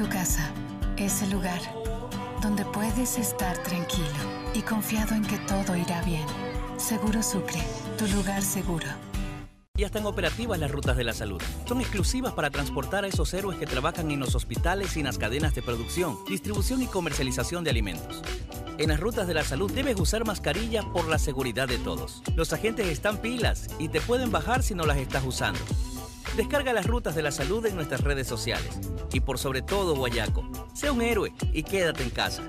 Tu casa, ese lugar donde puedes estar tranquilo y confiado en que todo irá bien. Seguro Sucre, tu lugar seguro. Ya están operativas las rutas de la salud. Son exclusivas para transportar a esos héroes que trabajan en los hospitales y en las cadenas de producción, distribución y comercialización de alimentos. En las rutas de la salud debes usar mascarilla por la seguridad de todos. Los agentes están pilas y te pueden bajar si no las estás usando. Descarga las rutas de la salud en nuestras redes sociales. Y por sobre todo, Guayaco, sé un héroe y quédate en casa.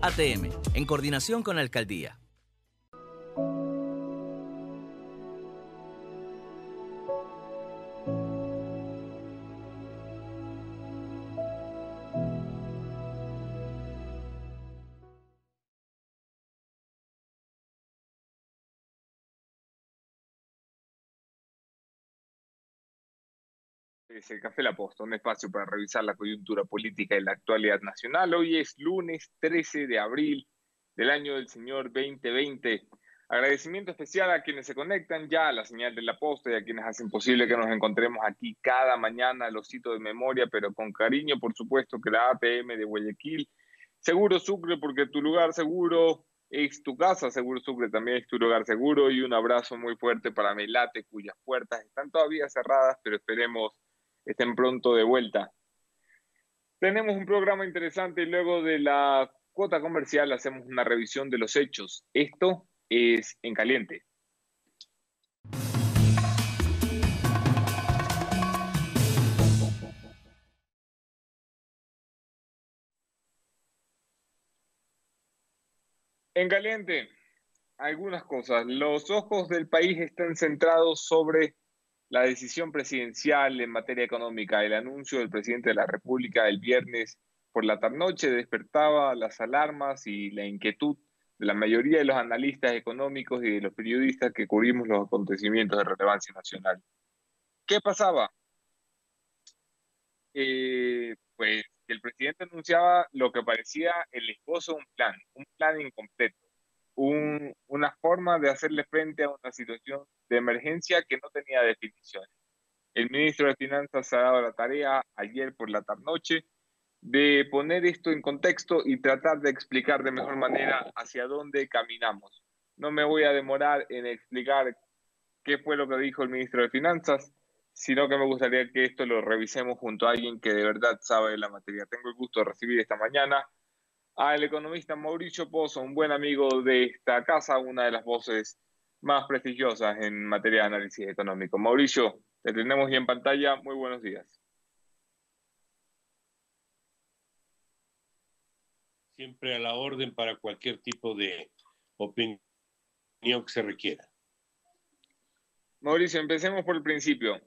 ATM, en coordinación con la Alcaldía. Es el Café La Posta, un espacio para revisar la coyuntura política y la actualidad nacional. Hoy es lunes 13 de abril del año del Señor 2020. Agradecimiento especial a quienes se conectan ya a la señal de La Posta y a quienes hacen posible que nos encontremos aquí cada mañana, los cito de memoria, pero con cariño, por supuesto, que la ATM de Guayaquil, Seguro Sucre, porque tu lugar seguro es tu casa, Seguro Sucre también es tu lugar seguro, y un abrazo muy fuerte para Melate, cuyas puertas están todavía cerradas, pero esperemos estén pronto de vuelta. Tenemos un programa interesante y luego de la cuota comercial hacemos una revisión de los hechos. Esto es En Caliente. En Caliente, algunas cosas. Los ojos del país están centrados sobre la decisión presidencial en materia económica. El anuncio del presidente de la República el viernes por la tarde-noche despertaba las alarmas y la inquietud de la mayoría de los analistas económicos y de los periodistas que cubrimos los acontecimientos de relevancia nacional. ¿Qué pasaba? Pues el presidente anunciaba lo que parecía el esbozo de un plan incompleto, una forma de hacerle frente a una situación de emergencia que no tenía definición. El ministro de Finanzas se ha dado la tarea ayer por la tarde-noche de poner esto en contexto y tratar de explicar de mejor manera hacia dónde caminamos. No me voy a demorar en explicar qué fue lo que dijo el ministro de Finanzas, sino que me gustaría que esto lo revisemos junto a alguien que de verdad sabe de la materia. Tengo el gusto de recibir esta mañana al economista Mauricio Pozo, un buen amigo de esta casa, una de las voces más prestigiosas en materia de análisis económico. Mauricio, te tenemos ya en pantalla. Muy buenos días. Siempre a la orden para cualquier tipo de opinión que se requiera. Mauricio, empecemos por el principio.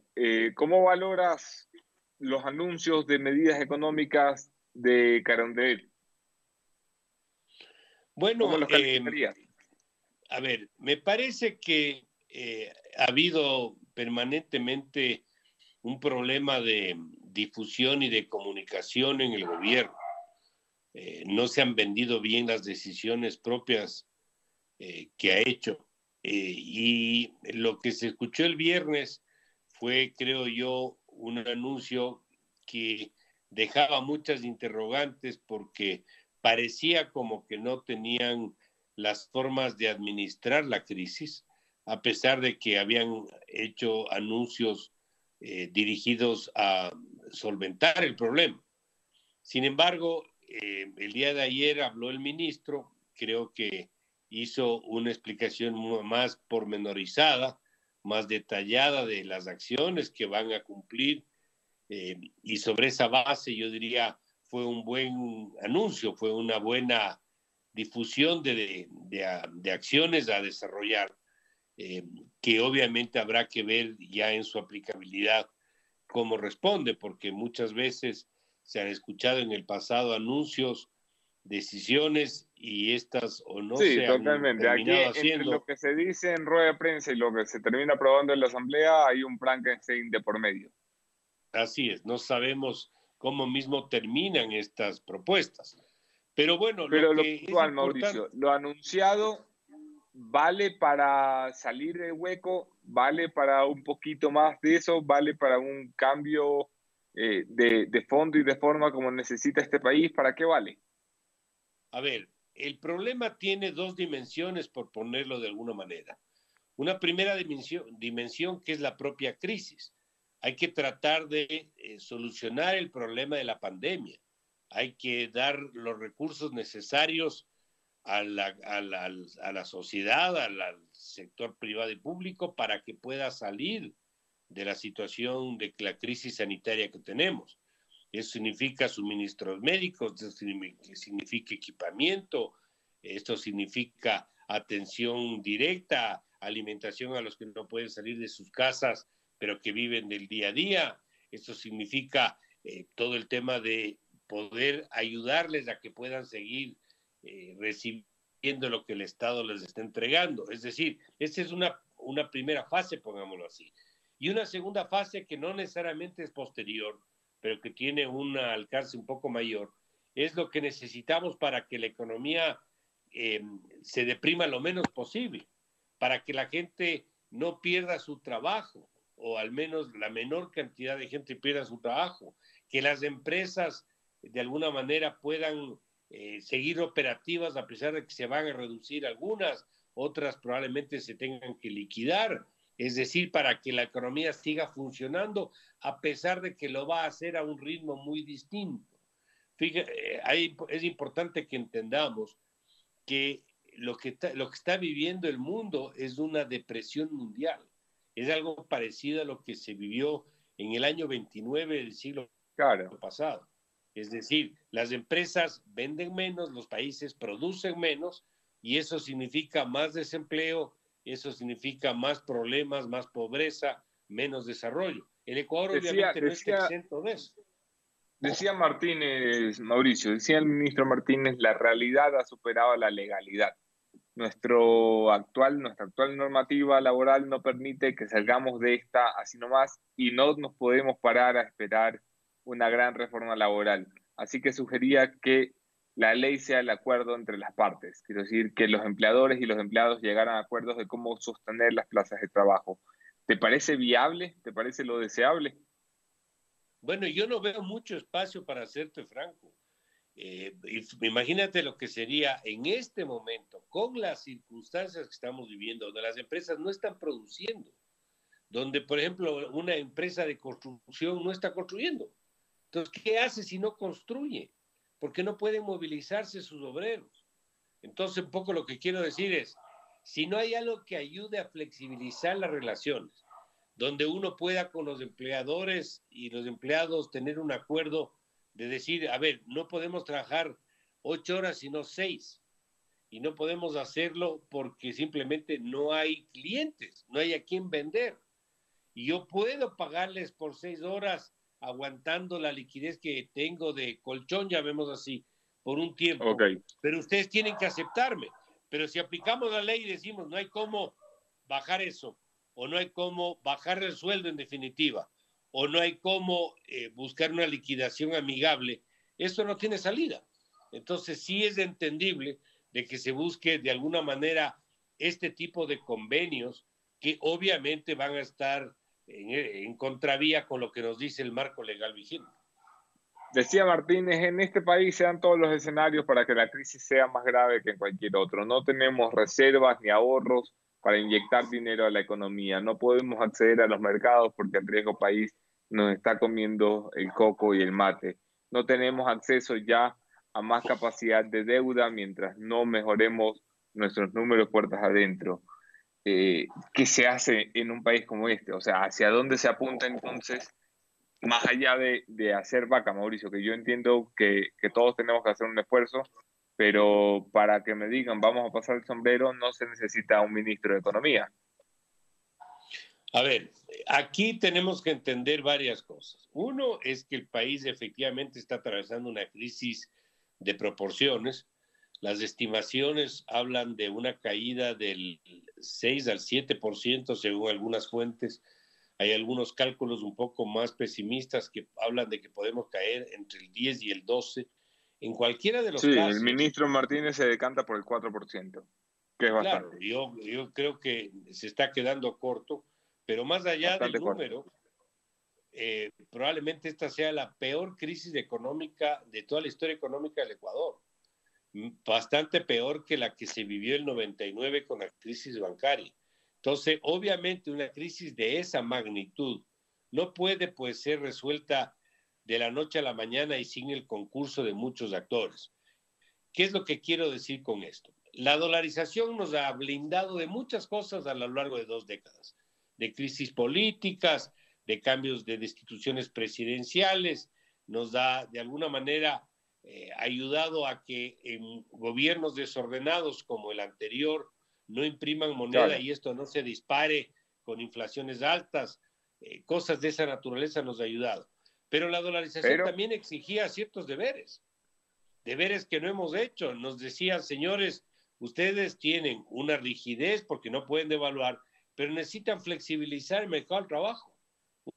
¿Cómo valoras los anuncios de medidas económicas de Carondelet? Bueno, ¿Cómo los calificarías? a ver, me parece que ha habido permanentemente un problema de difusión y de comunicación en el gobierno. No se han vendido bien las decisiones propias que ha hecho. Y lo que se escuchó el viernes fue, creo yo, un anuncio que dejaba muchas interrogantes porque parecía como que no tenían las formas de administrar la crisis, a pesar de que habían hecho anuncios dirigidos a solventar el problema. Sin embargo, el día de ayer habló el ministro, creo que hizo una explicación más pormenorizada, más detallada de las acciones que van a cumplir, y sobre esa base yo diría fue un buen anuncio, fue una buena difusión de acciones a desarrollar, que obviamente habrá que ver ya en su aplicabilidad cómo responde, porque muchas veces se han escuchado en el pasado anuncios, decisiones, y estas o no Sí, se han totalmente. Aquí, terminado entre lo haciendo. que se dice en rueda de prensa y lo que se termina aprobando en la Asamblea, hay un Frankenstein de por medio. Así es, no sabemos cómo mismo terminan estas propuestas. Pero bueno, lo Pero lo que es puntual, importante, Mauricio, lo anunciado vale para salir del hueco, vale para un poquito más de eso, vale para un cambio de fondo y de forma como necesita este país, ¿para qué vale? A ver, el problema tiene dos dimensiones, por ponerlo de alguna manera. Una primera dimensión que es la propia crisis. Hay que tratar de solucionar el problema de la pandemia. Hay que dar los recursos necesarios a la sociedad, al sector privado y público para que pueda salir de la situación de la crisis sanitaria que tenemos. Eso significa suministros médicos, eso significa equipamiento, esto significa atención directa, alimentación a los que no pueden salir de sus casas, pero que viven del día a día. Esto significa todo el tema de poder ayudarles a que puedan seguir recibiendo lo que el Estado les está entregando. Es decir, esa es una primera fase, pongámoslo así. Y una segunda fase que no necesariamente es posterior, pero que tiene un alcance un poco mayor, es lo que necesitamos para que la economía se deprima lo menos posible, para que la gente no pierda su trabajo, o al menos la menor cantidad de gente pierda su trabajo, que las empresas de alguna manera puedan seguir operativas a pesar de que se van a reducir algunas, otras probablemente se tengan que liquidar, es decir, para que la economía siga funcionando a pesar de que lo va a hacer a un ritmo muy distinto. Fíjate, es importante que entendamos que lo que está viviendo el mundo es una depresión mundial. Es algo parecido a lo que se vivió en el año 29 del siglo pasado. Es decir, las empresas venden menos, los países producen menos, y eso significa más desempleo, eso significa más problemas, más pobreza, menos desarrollo. El Ecuador obviamente no está exento de eso. Decía Martínez, Mauricio, decía el ministro Martínez, la realidad ha superado la legalidad. Nuestra actual normativa laboral no permite que salgamos de esta así nomás y no nos podemos parar a esperar una gran reforma laboral. Así que sugería que la ley sea el acuerdo entre las partes. Quiero decir, que los empleadores y los empleados llegaran a acuerdos de cómo sostener las plazas de trabajo. ¿Te parece viable? ¿Te parece lo deseable? Bueno, yo no veo mucho espacio, para serte franco. Imagínate lo que sería en este momento, con las circunstancias que estamos viviendo, donde las empresas no están produciendo, donde, por ejemplo, una empresa de construcción no está construyendo. Entonces, ¿qué hace si no construye? Porque no pueden movilizarse sus obreros. Entonces, un poco lo que quiero decir es, si no hay algo que ayude a flexibilizar las relaciones, donde uno pueda con los empleadores y los empleados tener un acuerdo de decir, a ver, no podemos trabajar 8 horas sino 6, y no podemos hacerlo porque simplemente no hay clientes, no hay a quién vender, y yo puedo pagarles por 6 horas aguantando la liquidez que tengo de colchón, llamémoslo así, por un tiempo, pero ustedes tienen que aceptarme. Pero si aplicamos la ley y decimos no hay cómo bajar eso, o no hay cómo bajar el sueldo en definitiva, o no hay cómo buscar una liquidación amigable, eso no tiene salida. Entonces sí es entendible de que se busque de alguna manera este tipo de convenios que obviamente van a estar en contravía con lo que nos dice el marco legal vigente. Decía Martínez, en este país se dan todos los escenarios para que la crisis sea más grave que en cualquier otro. No tenemos reservas ni ahorros para inyectar dinero a la economía. No podemos acceder a los mercados porque el riesgo país nos está comiendo el coco y el mate. No tenemos acceso ya a más capacidad de deuda mientras no mejoremos nuestros números puertas adentro. ¿Qué se hace en un país como este? O sea, ¿hacia dónde se apunta entonces? Más allá de hacer vaca, Mauricio, que yo entiendo que todos tenemos que hacer un esfuerzo, pero para que me digan vamos a pasar el sombrero no se necesita un ministro de Economía. A ver, aquí tenemos que entender varias cosas. Uno es que el país efectivamente está atravesando una crisis de proporciones. Las estimaciones hablan de una caída del 6 al 7% según algunas fuentes. Hay algunos cálculos un poco más pesimistas que hablan de que podemos caer entre el 10 y el 12. En cualquiera de los casos... Sí, el ministro Martínez se decanta por el 4%, que es bastante. Claro, yo creo que se está quedando corto, pero más allá del número, probablemente esta sea la peor crisis económica de toda la historia económica del Ecuador. Bastante peor que la que se vivió en el 99 con la crisis bancaria. Entonces, obviamente, una crisis de esa magnitud no puede, pues, ser resuelta de la noche a la mañana y sin el concurso de muchos actores. ¿Qué es lo que quiero decir con esto? La dolarización nos ha blindado de muchas cosas a lo largo de 2 décadas, de crisis políticas, de cambios de instituciones presidenciales, nos da, de alguna manera, ayudado a que en gobiernos desordenados como el anterior no impriman moneda, claro, y esto no se dispare con inflaciones altas, cosas de esa naturaleza nos ha ayudado. Pero la dolarización también exigía ciertos deberes que no hemos hecho. Nos decían, señores, ustedes tienen una rigidez porque no pueden devaluar, pero necesitan flexibilizar el mercado del trabajo,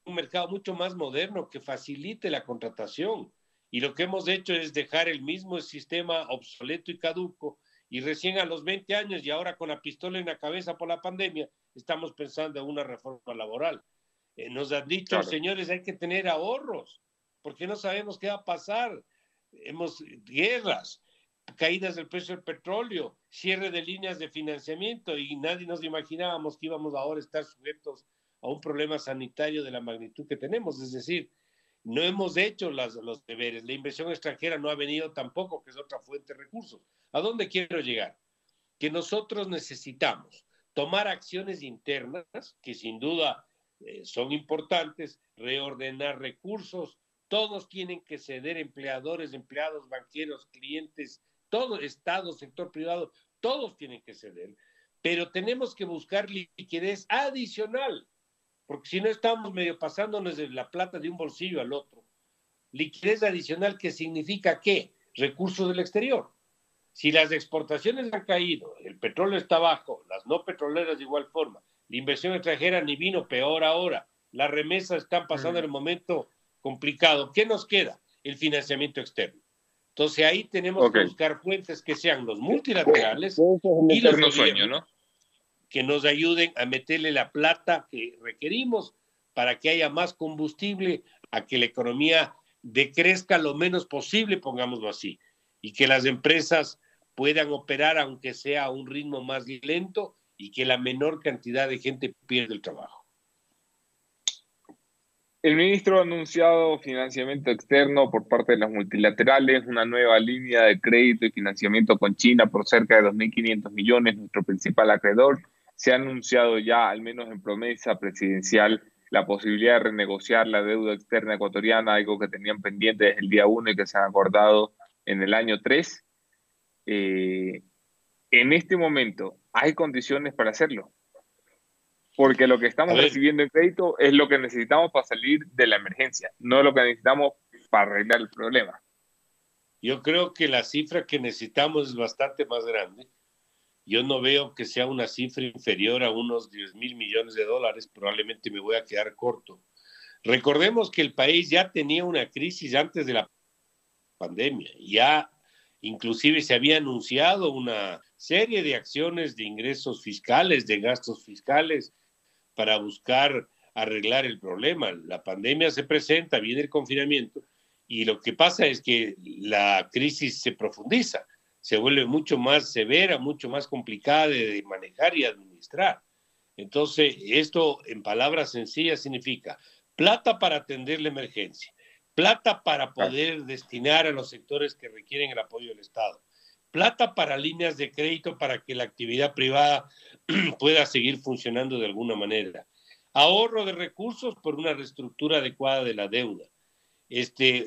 un mercado mucho más moderno que facilite la contratación. Y lo que hemos hecho es dejar el mismo sistema obsoleto y caduco, y recién a los 20 años y ahora con la pistola en la cabeza por la pandemia, estamos pensando en una reforma laboral. Nos han dicho, claro, señores, hay que tener ahorros, porque no sabemos qué va a pasar. Hemos guerras, caídas del precio del petróleo, cierre de líneas de financiamiento, y nadie nos imaginábamos que íbamos ahora a estar sujetos a un problema sanitario de la magnitud que tenemos. Es decir, no hemos hecho los deberes. La inversión extranjera no ha venido tampoco, que es otra fuente de recursos. ¿A dónde quiero llegar? Que nosotros necesitamos tomar acciones internas, que sin duda son importantes, reordenar recursos. Todos tienen que ceder, empleadores, empleados, banqueros, clientes, todo, Estado, sector privado, todos tienen que ceder. Pero tenemos que buscar liquidez adicional, porque si no estamos medio pasándonos de la plata de un bolsillo al otro. Liquidez adicional, ¿qué significa qué? Recursos del exterior. Si las exportaciones han caído, el petróleo está bajo, las no petroleras de igual forma, la inversión extranjera ni vino, peor ahora, las remesas están pasando en el momento complicado. ¿Qué nos queda? El financiamiento externo. Entonces ahí tenemos que buscar fuentes que sean los multilaterales y los gobiernos, ¿no?, que nos ayuden a meterle la plata que requerimos para que haya más combustible, a que la economía decrezca lo menos posible, pongámoslo así, y que las empresas puedan operar aunque sea a un ritmo más lento y que la menor cantidad de gente pierda el trabajo. El ministro ha anunciado financiamiento externo por parte de las multilaterales, una nueva línea de crédito y financiamiento con China por cerca de 2.500 millones, nuestro principal acreedor. Se ha anunciado ya, al menos en promesa presidencial, la posibilidad de renegociar la deuda externa ecuatoriana, algo que tenían pendiente desde el día 1 y que se han acordado en el año 3. En este momento, ¿hay condiciones para hacerlo? Porque lo que estamos recibiendo en crédito es lo que necesitamos para salir de la emergencia, no lo que necesitamos para arreglar el problema. Yo creo que la cifra que necesitamos es bastante más grande. Yo no veo que sea una cifra inferior a unos 10.000 millones de dólares, probablemente me voy a quedar corto. Recordemos que el país ya tenía una crisis antes de la pandemia, ya inclusive se había anunciado una serie de acciones de ingresos fiscales, de gastos fiscales, para buscar arreglar el problema. La pandemia se presenta, viene el confinamiento, y lo que pasa es que la crisis se profundiza, se vuelve mucho más severa, mucho más complicada de manejar y administrar. Entonces, esto en palabras sencillas significa plata para atender la emergencia, plata para poder destinar a los sectores que requieren el apoyo del Estado, plata para líneas de crédito para que la actividad privada pueda seguir funcionando de alguna manera, ahorro de recursos por una reestructura adecuada de la deuda,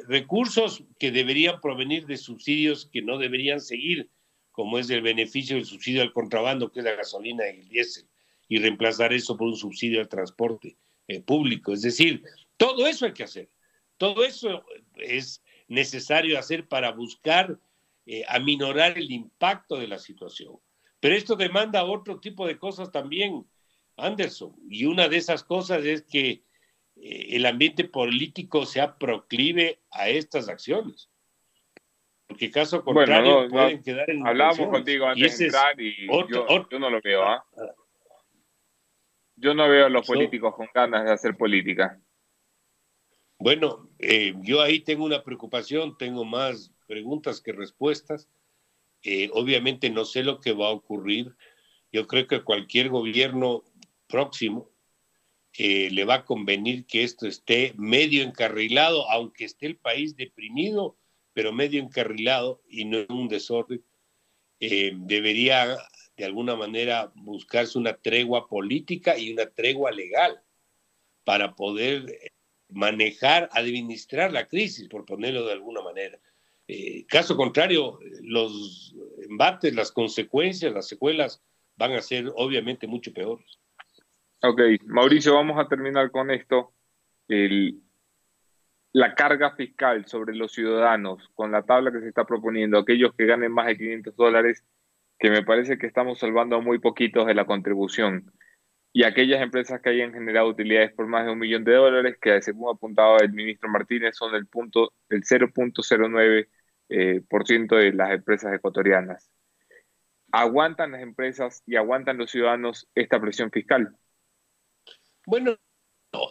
recursos que deberían provenir de subsidios que no deberían seguir, como es el beneficio del subsidio al contrabando, que es la gasolina y el diésel, y reemplazar eso por un subsidio al transporte público. Es decir, todo eso hay que hacer. Todo eso es necesario hacer para buscar aminorar el impacto de la situación. Pero esto demanda otro tipo de cosas también, Anderson, y una de esas cosas es que el ambiente político sea proclive a estas acciones. Porque caso contrario pueden quedar en hablábamos contigo antes de entrar y yo no lo veo. Yo no veo a los políticos con ganas de hacer política. Bueno, yo ahí tengo una preocupación, tengo más preguntas que respuestas. Obviamente no sé lo que va a ocurrir. Yo creo que cualquier gobierno próximo le va a convenir que esto esté medio encarrilado, aunque esté el país deprimido, pero medio encarrilado y no en un desorden. Debería de alguna manera buscarse una tregua política y una tregua legal para poder manejar, administrar la crisis, por ponerlo de alguna manera. Caso contrario, los embates, las consecuencias, las secuelas van a ser obviamente mucho peores. Ok, Mauricio, vamos a terminar con esto. La carga fiscal sobre los ciudadanos, con la tabla que se está proponiendo, aquellos que ganen más de $500, que me parece que estamos salvando a muy poquitos de la contribución, y aquellas empresas que hayan generado utilidades por más de $1 millón, que según apuntaba el ministro Martínez, son el 0.09% por ciento de las empresas ecuatorianas. ¿Aguantan las empresas y aguantan los ciudadanos esta presión fiscal? Bueno,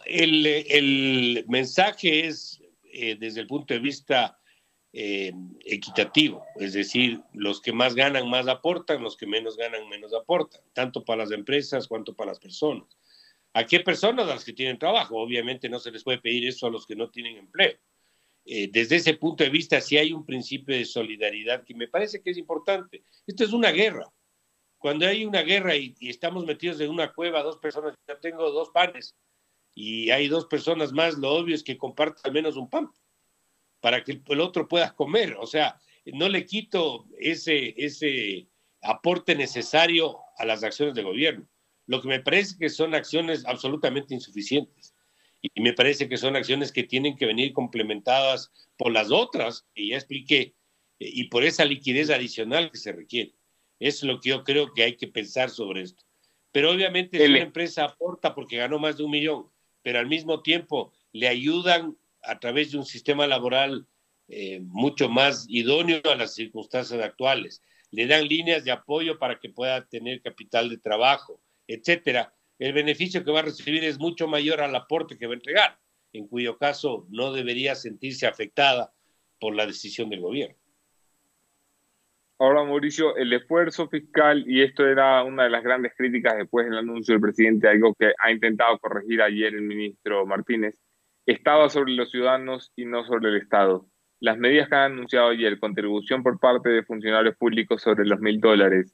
el mensaje es desde el punto de vista equitativo, es decir, los que más ganan más aportan, los que menos ganan menos aportan, tanto para las empresas cuanto para las personas. ¿A qué personas? A las que tienen trabajo. Obviamente no se les puede pedir eso a los que no tienen empleo. Desde ese punto de vista sí hay un principio de solidaridad que me parece que es importante. Esto es una guerra. Cuando hay una guerra y estamos metidos en una cueva, dos personas, yo tengo 2 panes y hay 2 personas más, lo obvio es que compartan al menos un pan para que el otro pueda comer. O sea, no le quito ese aporte necesario a las acciones de gobierno. Lo que me parece que son acciones absolutamente insuficientes. Y me parece que son acciones que tienen que venir complementadas por las otras, que ya expliqué, y por esa liquidez adicional que se requiere. Eso es lo que yo creo que hay que pensar sobre esto. Pero obviamente si una empresa aporta porque ganó más de $1 millón, pero al mismo tiempo le ayudan a través de un sistema laboral mucho más idóneo a las circunstancias actuales, le dan líneas de apoyo para que pueda tener capital de trabajo, etcétera, el beneficio que va a recibir es mucho mayor al aporte que va a entregar, en cuyo caso no debería sentirse afectada por la decisión del gobierno. Ahora, Mauricio, el esfuerzo fiscal, y esto era una de las grandes críticas después del anuncio del presidente, algo que ha intentado corregir ayer el ministro Martínez, estaba sobre los ciudadanos y no sobre el Estado. Las medidas que han anunciado ayer, contribución por parte de funcionarios públicos sobre los $1.000,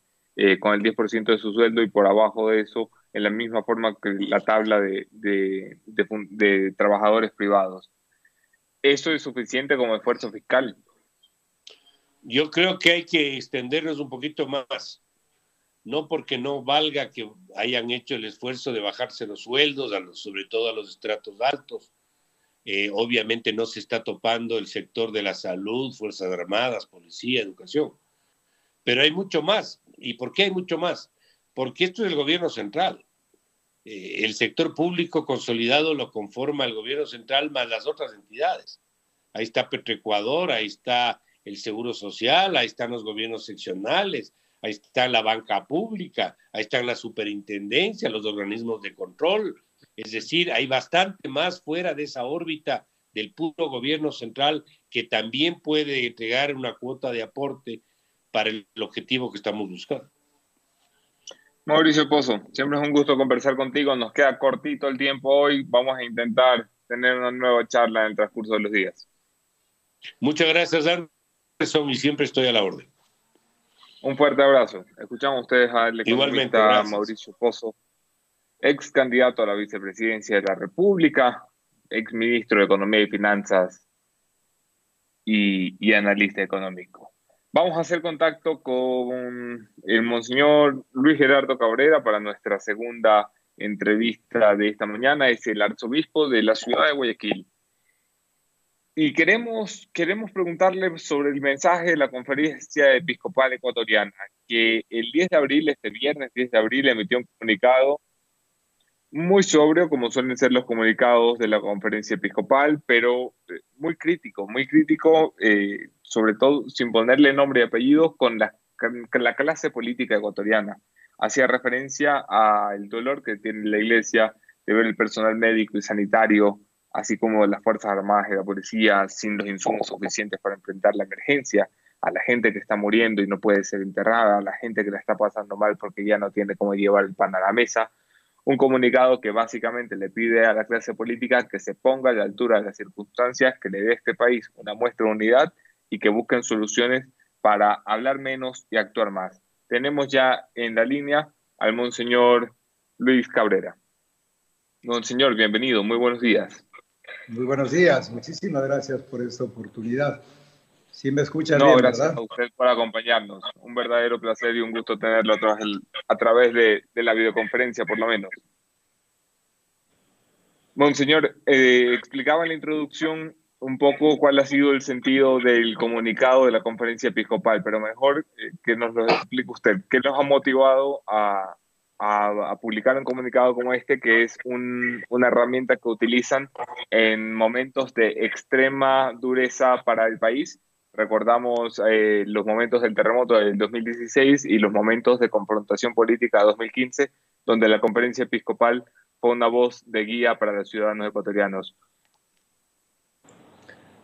con el 10% de su sueldo y por abajo de eso, en la misma forma que la tabla de trabajadores privados. ¿Eso es suficiente como esfuerzo fiscal? Yo creo que hay que extendernos un poquito más, no porque no valga que hayan hecho el esfuerzo de bajarse los sueldos, sobre todo a los estratos altos. Obviamente no se está topando el sector de la salud, Fuerzas Armadas, policía, educación. Pero hay mucho más. ¿Y por qué hay mucho más? Porque esto es el gobierno central. El sector público consolidado lo conforma el gobierno central más las otras entidades. Ahí está Petroecuador, ahí está el Seguro Social, ahí están los gobiernos seccionales, ahí está la banca pública, ahí están la superintendencia, los organismos de control. Es decir, hay bastante más fuera de esa órbita del puro gobierno central que también puede entregar una cuota de aporte para el objetivo que estamos buscando. Mauricio Pozo, siempre es un gusto conversar contigo. Nos queda cortito el tiempo hoy. Vamos a intentar tener una nueva charla en el transcurso de los días. Muchas gracias, Anderson, y siempre estoy a la orden. Un fuerte abrazo. Escuchamos ustedes al economista Mauricio Pozo, ex candidato a la vicepresidencia de la República, ex ministro de Economía y Finanzas y analista económico. Vamos a hacer contacto con el monseñor Luis Gerardo Cabrera para nuestra segunda entrevista de esta mañana. Es el arzobispo de la ciudad de Guayaquil. Y queremos preguntarle sobre el mensaje de la Conferencia Episcopal Ecuatoriana, que el 10 de abril, este viernes 10 de abril, emitió un comunicado muy sobrio, como suelen ser los comunicados de la Conferencia Episcopal, pero muy crítico, sobre todo sin ponerle nombre y apellidos, con la clase política ecuatoriana. Hacía referencia al dolor que tiene la Iglesia de ver el personal médico y sanitario así como las Fuerzas Armadas y la policía, sin los insumos suficientes para enfrentar la emergencia, a la gente que está muriendo y no puede ser enterrada, a la gente que la está pasando mal porque ya no tiene cómo llevar el pan a la mesa. Un comunicado que básicamente le pide a la clase política que se ponga a la altura de las circunstancias, que le dé a este país una muestra de unidad y que busquen soluciones para hablar menos y actuar más. Tenemos ya en la línea al Monseñor Luis Cabrera. Monseñor, bienvenido, muy buenos días. Muy buenos días, muchísimas gracias por esta oportunidad. Sí me escucha no, bien, gracias ¿verdad? a usted por acompañarnos. Un verdadero placer y un gusto tenerlo a través de la videoconferencia, por lo menos. Monseñor, explicaba en la introducción un poco cuál ha sido el sentido del comunicado de la conferencia episcopal, pero mejor que nos lo explique usted. ¿Qué nos ha motivado a publicar un comunicado como este, que es una herramienta que utilizan en momentos de extrema dureza para el país? Recordamos los momentos del terremoto del 2016 y los momentos de confrontación política de 2015, donde la conferencia episcopal fue una voz de guía para los ciudadanos ecuatorianos.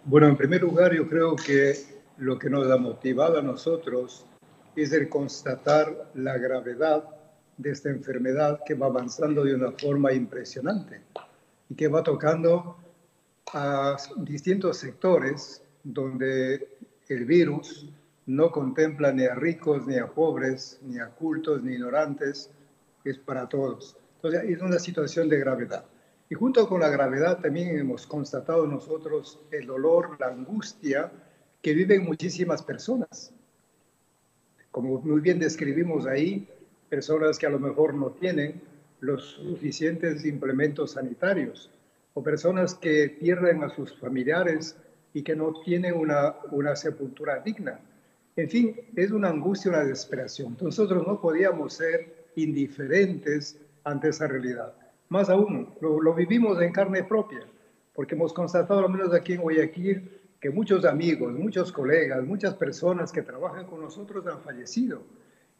Bueno, en primer lugar, yo creo que lo que nos ha motivado a nosotros es el constatar la gravedad de esta enfermedad que va avanzando de una forma impresionante y que va tocando a distintos sectores donde el virus no contempla ni a ricos, ni a pobres, ni a cultos, ni ignorantes, es para todos. Entonces, es una situación de gravedad. Y junto con la gravedad también hemos constatado nosotros el dolor, la angustia que viven muchísimas personas. Como muy bien describimos ahí, personas que a lo mejor no tienen los suficientes implementos sanitarios, o personas que pierden a sus familiares y que no tienen una sepultura digna. En fin, es una angustia, una desesperación. Nosotros no podíamos ser indiferentes ante esa realidad. Más aún, lo vivimos en carne propia, porque hemos constatado, al menos aquí en Guayaquil, que muchos amigos, muchos colegas, muchas personas que trabajan con nosotros han fallecido.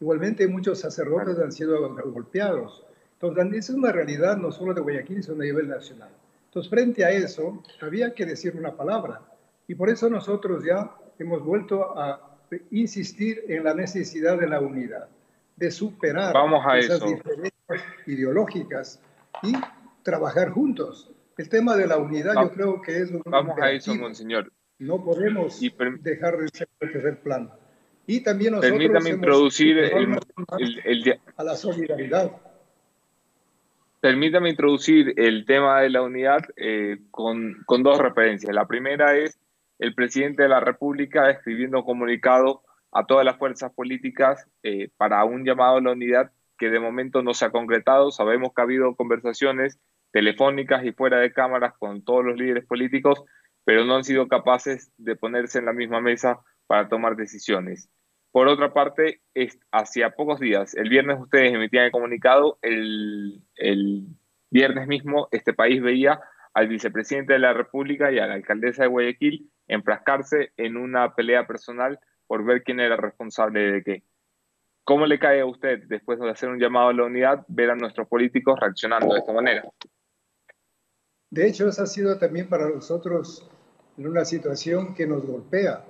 Igualmente, muchos sacerdotes han sido golpeados. Entonces, esa es una realidad no solo de Guayaquil, sino a nivel nacional. Entonces, frente a eso, había que decir una palabra. Y por eso nosotros ya hemos vuelto a insistir en la necesidad de la unidad, de superar esas diferencias ideológicas y trabajar juntos. El tema de la unidad yo creo que es un Vamos a eso, Monseñor. No podemos dejar de ser el tercer plano. Y también nosotros permítame introducir a la solidaridad. Permítame introducir el tema de la unidad con dos referencias. La primera es el presidente de la República escribiendo un comunicado a todas las fuerzas políticas para un llamado a la unidad que de momento no se ha concretado. Sabemos que ha habido conversaciones telefónicas y fuera de cámaras con todos los líderes políticos, pero no han sido capaces de ponerse en la misma mesa para tomar decisiones. Por otra parte, hacía pocos días, el viernes ustedes emitían el comunicado, el viernes mismo este país veía al vicepresidente de la República y a la alcaldesa de Guayaquil enfrascarse en una pelea personal por ver quién era responsable de qué. ¿Cómo le cae a usted, después de hacer un llamado a la unidad, ver a nuestros políticos reaccionando de esta manera? De hecho, esa ha sido también para nosotros una situación que nos golpea.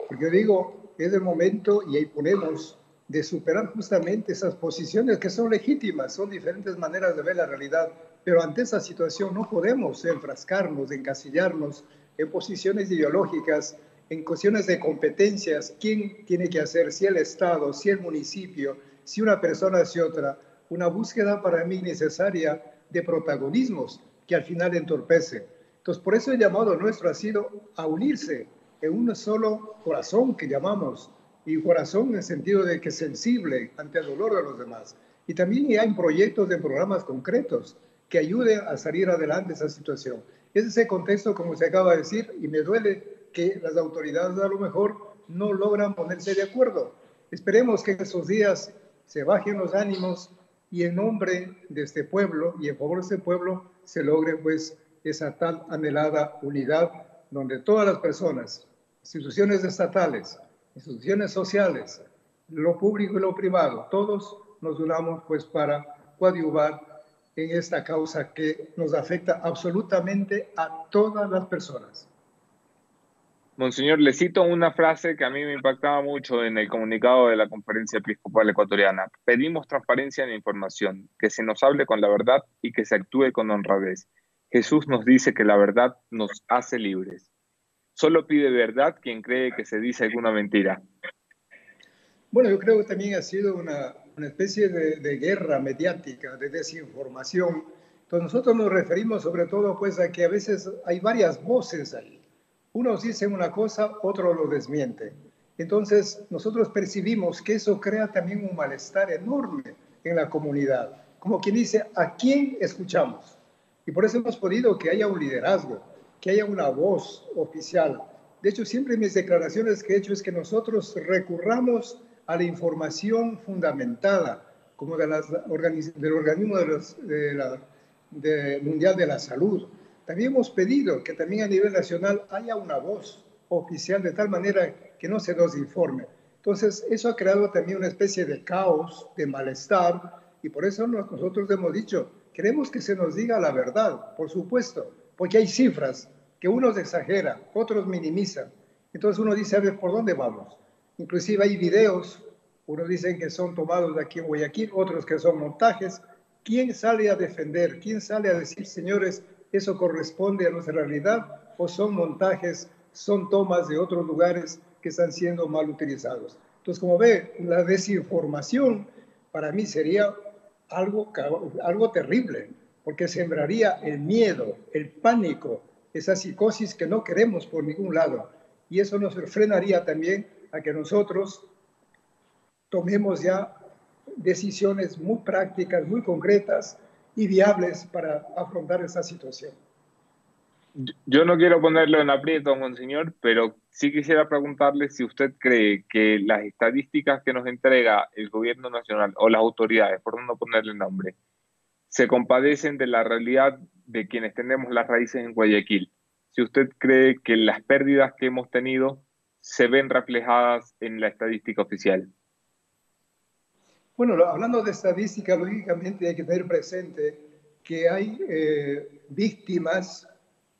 Porque yo digo, es el momento, y ahí ponemos, de superar justamente esas posiciones que son legítimas, son diferentes maneras de ver la realidad, pero ante esa situación no podemos enfrascarnos, encasillarnos en posiciones ideológicas, en cuestiones de competencias, quién tiene que hacer, si el Estado, si el municipio, si una persona, si otra, una búsqueda para mí necesaria de protagonismos que al final entorpecen. Entonces, por eso el llamado nuestro ha sido a unirse en un solo corazón que llamamos, y corazón en el sentido de que es sensible ante el dolor de los demás. Y también hay proyectos de programas concretos que ayuden a salir adelante esa situación. Es ese contexto, como se acaba de decir, y me duele que las autoridades a lo mejor no logran ponerse de acuerdo. Esperemos que en esos días se bajen los ánimos y en nombre de este pueblo y en favor de este pueblo se logre pues esa tal anhelada unidad donde todas las personas, instituciones estatales, instituciones sociales, lo público y lo privado, todos nos unamos pues para coadyuvar en esta causa que nos afecta absolutamente a todas las personas. Monseñor, le cito una frase que a mí me impactaba mucho en el comunicado de la Conferencia Episcopal Ecuatoriana. Pedimos transparencia en la información, que se nos hable con la verdad y que se actúe con honradez. Jesús nos dice que la verdad nos hace libres. Solo pide verdad quien cree que se dice alguna mentira. Bueno, yo creo que también ha sido una especie de guerra mediática, de desinformación. Entonces nosotros nos referimos sobre todo pues a que a veces hay varias voces ahí. Unos dicen una cosa, otros lo desmienten. Entonces nosotros percibimos que eso crea también un malestar enorme en la comunidad. Como quien dice, ¿a quién escuchamos? Y por eso hemos pedido que haya un liderazgo, que haya una voz oficial. De hecho, siempre en mis declaraciones que he hecho es que nosotros recurramos a la información fundamentada, como del organismo mundial de la salud. También hemos pedido que también a nivel nacional haya una voz oficial de tal manera que no se nos informe. Entonces, eso ha creado también una especie de caos, de malestar, y por eso nosotros hemos dicho, queremos que se nos diga la verdad, por supuesto, porque hay cifras que unos exageran, otros minimizan. Entonces uno dice, a ver, ¿por dónde vamos? Inclusive hay videos, unos dicen que son tomados de aquí en Guayaquil, otros que son montajes. ¿Quién sale a defender? ¿Quién sale a decir, señores, eso corresponde a nuestra realidad? ¿O son montajes, son tomas de otros lugares que están siendo mal utilizados? Entonces, como ve, la desinformación para mí sería algo terrible, porque sembraría el miedo, el pánico, esa psicosis que no queremos por ningún lado. Y eso nos frenaría también a que nosotros tomemos ya decisiones muy prácticas, muy concretas y viables para afrontar esa situación. Yo no quiero ponerlo en aprieto, monseñor, pero sí quisiera preguntarle si usted cree que las estadísticas que nos entrega el gobierno nacional o las autoridades, por no ponerle nombre, se compadecen de la realidad de quienes tenemos las raíces en Guayaquil. Si usted cree que las pérdidas que hemos tenido se ven reflejadas en la estadística oficial. Bueno, hablando de estadística, lógicamente hay que tener presente que hay víctimas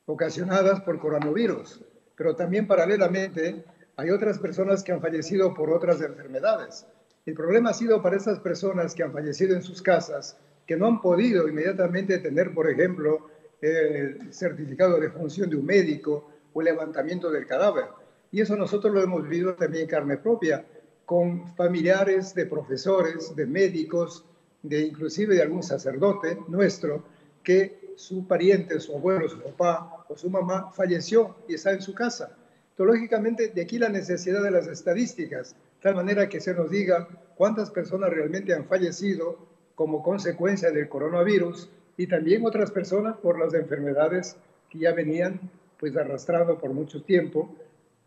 ocasionadas por coronavirus, pero también paralelamente hay otras personas que han fallecido por otras enfermedades. El problema ha sido para esas personas que han fallecido en sus casas, que no han podido inmediatamente tener, por ejemplo, el certificado de defunción de un médico o el levantamiento del cadáver. Y eso nosotros lo hemos vivido también en carne propia, con familiares de profesores, de médicos, inclusive de algún sacerdote nuestro, que su pariente, su abuelo, su papá o su mamá falleció y está en su casa. Entonces, lógicamente, de aquí la necesidad de las estadísticas, de tal manera que se nos diga cuántas personas realmente han fallecido como consecuencia del coronavirus y también otras personas por las enfermedades que ya venían pues arrastrando por mucho tiempo.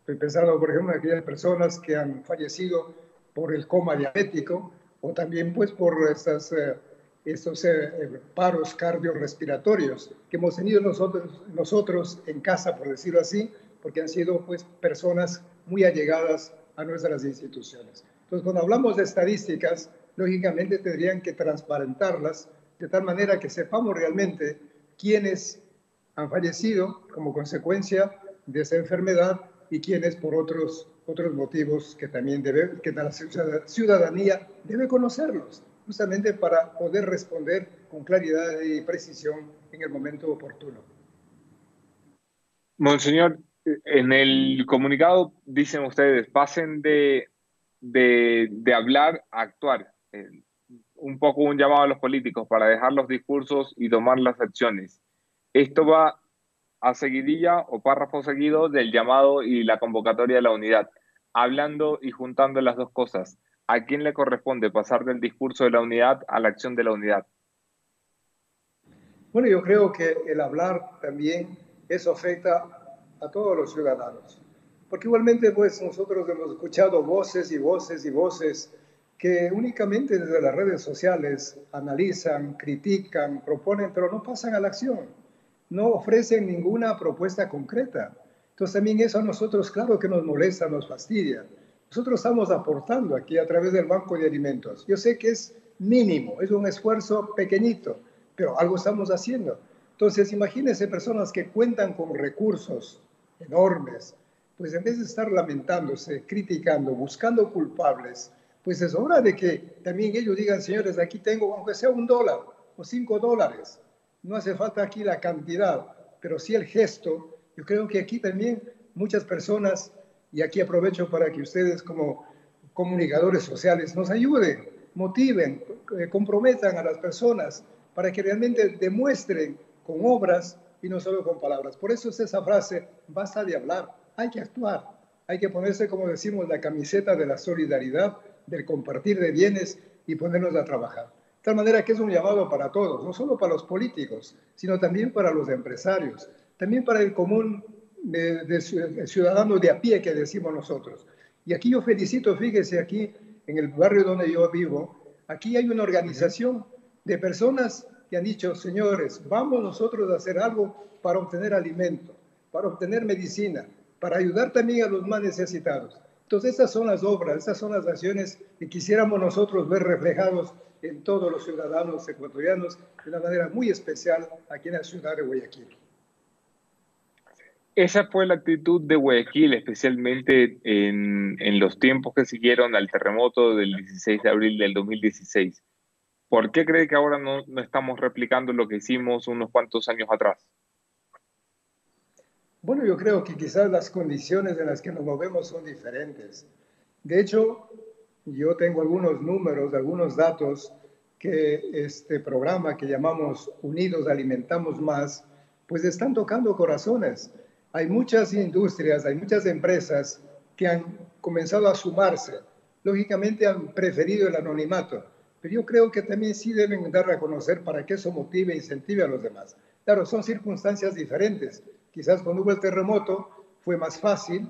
Estoy pensando, por ejemplo, en aquellas personas que han fallecido por el coma diabético o también pues por estos paros cardiorrespiratorios que hemos tenido nosotros en casa, por decirlo así, porque han sido pues personas muy allegadas a nuestras instituciones. Entonces, cuando hablamos de estadísticas, lógicamente tendrían que transparentarlas de tal manera que sepamos realmente quiénes han fallecido como consecuencia de esa enfermedad y quiénes por otros motivos que también que la ciudadanía debe conocerlos, justamente para poder responder con claridad y precisión en el momento oportuno. Monseñor, en el comunicado dicen ustedes, pasen de hablar a actuar. Un poco un llamado a los políticos para dejar los discursos y tomar las acciones. Esto va a seguidilla o párrafo seguido del llamado y la convocatoria de la unidad, hablando y juntando las dos cosas. ¿A quién le corresponde pasar del discurso de la unidad a la acción de la unidad? Bueno, yo creo que el hablar también eso afecta a todos los ciudadanos, porque igualmente pues nosotros hemos escuchado voces y voces y voces que únicamente desde las redes sociales analizan, critican, proponen, pero no pasan a la acción. No ofrecen ninguna propuesta concreta. Entonces también eso a nosotros, claro que nos molesta, nos fastidia. Nosotros estamos aportando aquí a través del Banco de Alimentos. Yo sé que es mínimo, es un esfuerzo pequeñito, pero algo estamos haciendo. Entonces, imagínense personas que cuentan con recursos enormes, pues en vez de estar lamentándose, criticando, buscando culpables, pues es hora de que también ellos digan, señores, aquí tengo, aunque sea $1 o $5, no hace falta aquí la cantidad, pero sí el gesto. Yo creo que aquí también muchas personas, y aquí aprovecho para que ustedes como comunicadores sociales nos ayuden, motiven, comprometan a las personas para que realmente demuestren con obras y no solo con palabras. Por eso es esa frase, basta de hablar, hay que actuar, hay que ponerse, como decimos, la camiseta de la solidaridad, del compartir de bienes y ponernos a trabajar. De tal manera que es un llamado para todos, no solo para los políticos, sino también para los empresarios, también para el común de ciudadanos de a pie que decimos nosotros. Y aquí yo felicito, fíjese, aquí en el barrio donde yo vivo, aquí hay una organización de personas que han dicho, señores, vamos nosotros a hacer algo para obtener alimento, para obtener medicina, para ayudar también a los más necesitados. Entonces, estas son las obras, estas son las acciones que quisiéramos nosotros ver reflejados en todos los ciudadanos ecuatorianos de una manera muy especial aquí en la ciudad de Guayaquil. Esa fue la actitud de Guayaquil, especialmente en los tiempos que siguieron al terremoto del 16 de abril del 2016. ¿Por qué cree que ahora no estamos replicando lo que hicimos unos cuantos años atrás? Bueno, yo creo que quizás las condiciones en las que nos movemos son diferentes. De hecho, yo tengo algunos números, algunos datos que este programa que llamamos Unidos Alimentamos Más, pues están tocando corazones. Hay muchas industrias, hay muchas empresas que han comenzado a sumarse. Lógicamente han preferido el anonimato, pero yo creo que también sí deben dar a conocer para que eso motive e incentive a los demás. Claro, son circunstancias diferentes. Quizás cuando hubo el terremoto fue más fácil,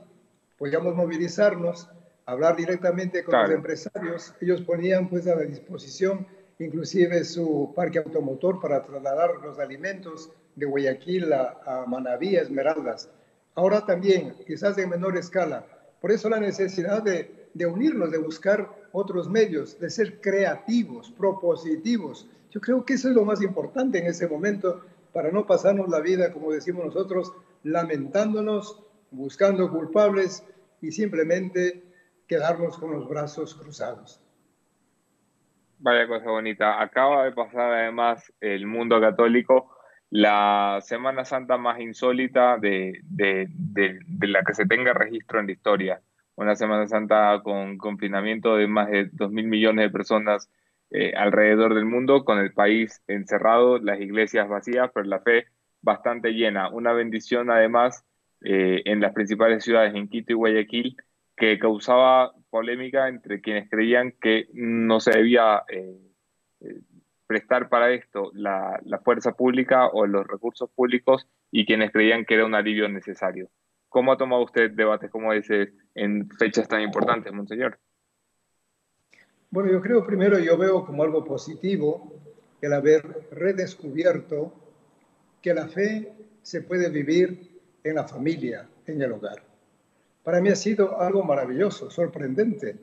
podíamos movilizarnos, hablar directamente con los empresarios. Ellos ponían pues a la disposición inclusive su parque automotor para trasladar los alimentos de Guayaquil a Manabí, a Esmeraldas. Ahora también, quizás en menor escala. Por eso la necesidad de unirnos, de buscar otros medios, de ser creativos, propositivos. Yo creo que eso es lo más importante en ese momento para no pasarnos la vida, como decimos nosotros, lamentándonos, buscando culpables y simplemente quedarnos con los brazos cruzados. Vaya cosa bonita. Acaba de pasar además el mundo católico la Semana Santa más insólita de la que se tenga registro en la historia. Una Semana Santa con confinamiento de más de 2.000 millones de personas alrededor del mundo, con el país encerrado, las iglesias vacías, pero la fe bastante llena. Una bendición además en las principales ciudades, en Quito y Guayaquil, que causaba polémica entre quienes creían que no se debía prestar para esto la fuerza pública o los recursos públicos y quienes creían que era un alivio necesario. ¿Cómo ha tomado usted debates como ese en fechas tan importantes, monseñor? Bueno, yo creo primero, yo veo como algo positivo el haber redescubierto que la fe se puede vivir en la familia, en el hogar. Para mí ha sido algo maravilloso, sorprendente,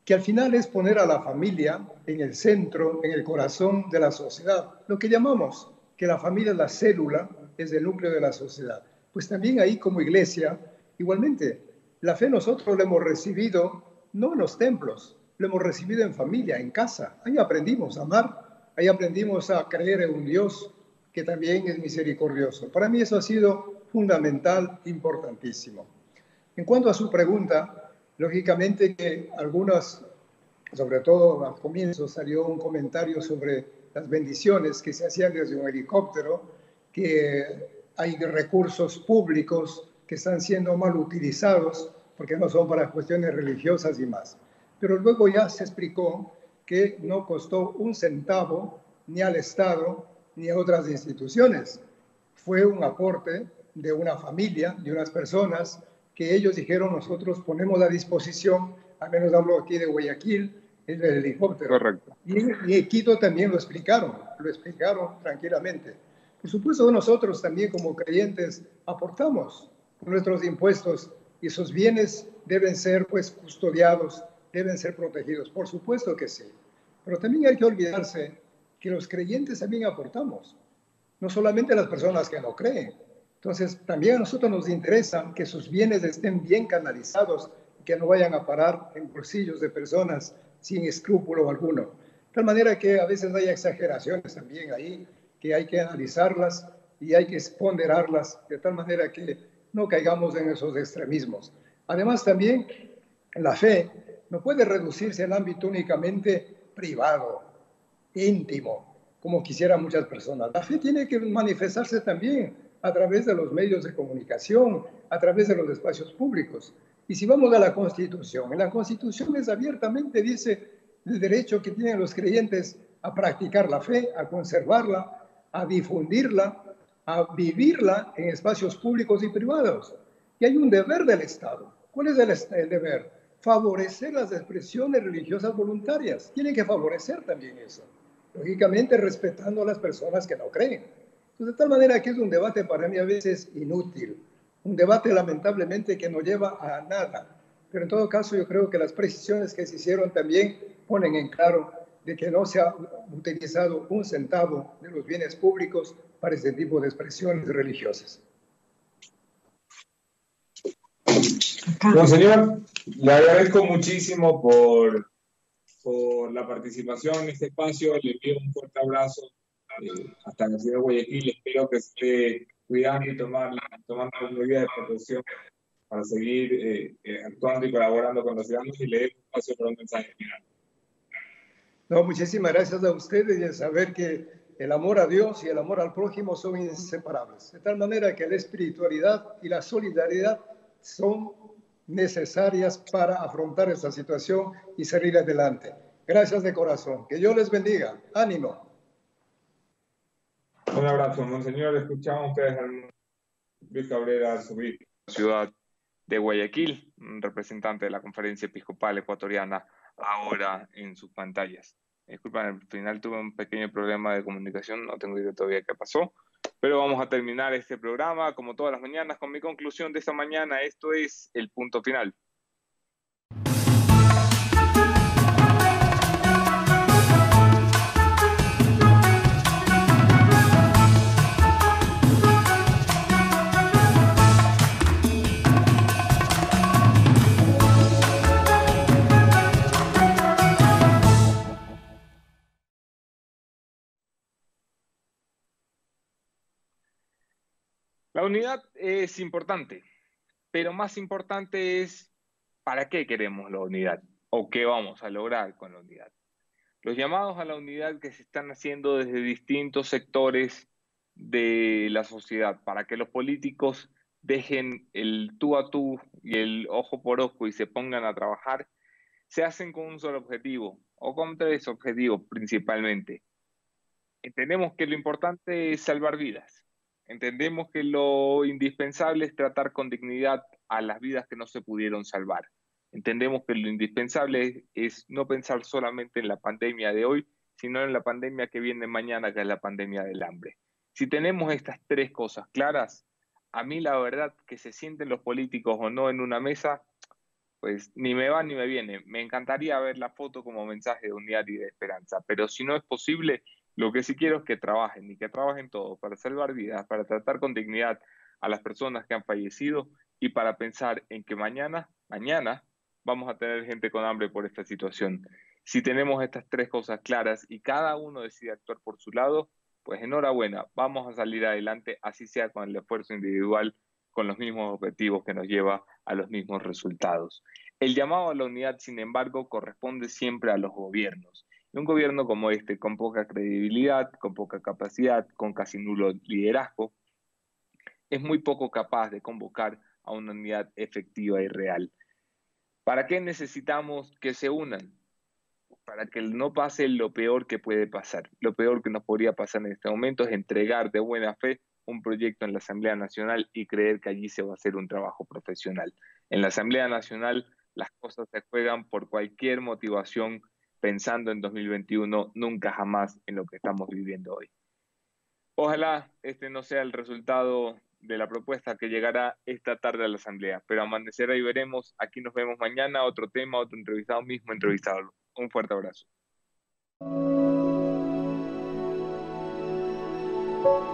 que al final es poner a la familia en el centro, en el corazón de la sociedad. Lo que llamamos que la familia es la célula, es el núcleo de la sociedad. Pues también ahí como iglesia, igualmente, la fe nosotros la hemos recibido no en los templos, lo hemos recibido en familia, en casa. Ahí aprendimos a amar, ahí aprendimos a creer en un Dios que también es misericordioso. Para mí eso ha sido fundamental, importantísimo. En cuanto a su pregunta, lógicamente que algunas, sobre todo al comienzo, salió un comentario sobre las bendiciones que se hacían desde un helicóptero, que hay recursos públicos que están siendo mal utilizados porque no son para cuestiones religiosas y más. Pero luego ya se explicó que no costó un centavo ni al Estado ni a otras instituciones. Fue un aporte de una familia, de unas personas que ellos dijeron, nosotros ponemos a disposición, al menos hablo aquí de Guayaquil, el helicóptero. Correcto. Y en Quito también lo explicaron tranquilamente. Por supuesto, nosotros también como creyentes aportamos con nuestros impuestos y esos bienes deben ser pues custodiados, deben ser protegidos. Por supuesto que sí. Pero también hay que olvidarse que los creyentes también aportamos, no solamente las personas que no creen. Entonces, también a nosotros nos interesa que sus bienes estén bien canalizados, que no vayan a parar en bolsillos de personas sin escrúpulo alguno. De tal manera que a veces hay exageraciones también ahí, que hay que analizarlas y hay que ponderarlas, de tal manera que no caigamos en esos extremismos. Además, también la fe no puede reducirse al ámbito únicamente privado, íntimo, como quisieran muchas personas. La fe tiene que manifestarse también a través de los medios de comunicación, a través de los espacios públicos. Y si vamos a la Constitución, en la Constitución es abiertamente dice el derecho que tienen los creyentes a practicar la fe, a conservarla, a difundirla, a vivirla en espacios públicos y privados. Y hay un deber del Estado. ¿Cuál es el deber? Favorecer las expresiones religiosas voluntarias. Tienen que favorecer también eso. Lógicamente respetando a las personas que no creen. Entonces, de tal manera que es un debate para mí a veces inútil. Un debate lamentablemente que no lleva a nada. Pero en todo caso yo creo que las precisiones que se hicieron también ponen en claro de que no se ha utilizado un centavo de los bienes públicos para este tipo de expresiones religiosas. Monseñor, le agradezco muchísimo por la participación en este espacio. Le envío un fuerte abrazo hasta la ciudad de Guayaquil. Espero que esté cuidando y tomando medidas de protección para seguir actuando y colaborando con los ciudadanos, y le doy un espacio para un mensaje final. No, muchísimas gracias a ustedes, y a saber que el amor a Dios y el amor al prójimo son inseparables. De tal manera que la espiritualidad y la solidaridad son necesarias para afrontar esta situación y salir adelante. Gracias de corazón. Que Dios les bendiga. Ánimo. Un abrazo, Monseñor. Escuchamos ustedes al Luis Cabrera subir. Ciudad de Guayaquil, un representante de la Conferencia Episcopal Ecuatoriana, ahora en sus pantallas. Disculpen, al final tuve un pequeño problema de comunicación, no tengo idea todavía qué pasó, pero vamos a terminar este programa, como todas las mañanas, con mi conclusión de esta mañana. Esto es el punto final. La unidad es importante, pero más importante es ¿para qué queremos la unidad? ¿O qué vamos a lograr con la unidad? Los llamados a la unidad que se están haciendo desde distintos sectores de la sociedad para que los políticos dejen el tú a tú y el ojo por ojo y se pongan a trabajar, se hacen con un solo objetivo, o con tres objetivos principalmente. Entendemos que lo importante es salvar vidas. Entendemos que lo indispensable es tratar con dignidad a las vidas que no se pudieron salvar. Entendemos que lo indispensable es no pensar solamente en la pandemia de hoy, sino en la pandemia que viene mañana, que es la pandemia del hambre. Si tenemos estas tres cosas claras, a mí la verdad que se sienten los políticos o no en una mesa, pues ni me va ni me viene. Me encantaría ver la foto como mensaje de unidad y de esperanza, pero si no es posible, lo que sí quiero es que trabajen y que trabajen todos para salvar vidas, para tratar con dignidad a las personas que han fallecido y para pensar en que mañana vamos a tener gente con hambre por esta situación. Si tenemos estas tres cosas claras y cada uno decide actuar por su lado, pues enhorabuena, vamos a salir adelante, así sea con el esfuerzo individual, con los mismos objetivos que nos lleva a los mismos resultados. El llamado a la unidad, sin embargo, corresponde siempre a los gobiernos. Y un gobierno como este, con poca credibilidad, con poca capacidad, con casi nulo liderazgo, es muy poco capaz de convocar a una unidad efectiva y real. ¿Para qué necesitamos que se unan? Para que no pase lo peor que puede pasar. Lo peor que nos podría pasar en este momento es entregar de buena fe un proyecto en la Asamblea Nacional y creer que allí se va a hacer un trabajo profesional. En la Asamblea Nacional las cosas se juegan por cualquier motivación, pensando en 2021, nunca jamás en lo que estamos viviendo hoy. Ojalá este no sea el resultado de la propuesta que llegará esta tarde a la Asamblea, pero amanecerá y veremos. Aquí nos vemos mañana, otro tema, otro entrevistado, mismo entrevistado. Un fuerte abrazo. Chao.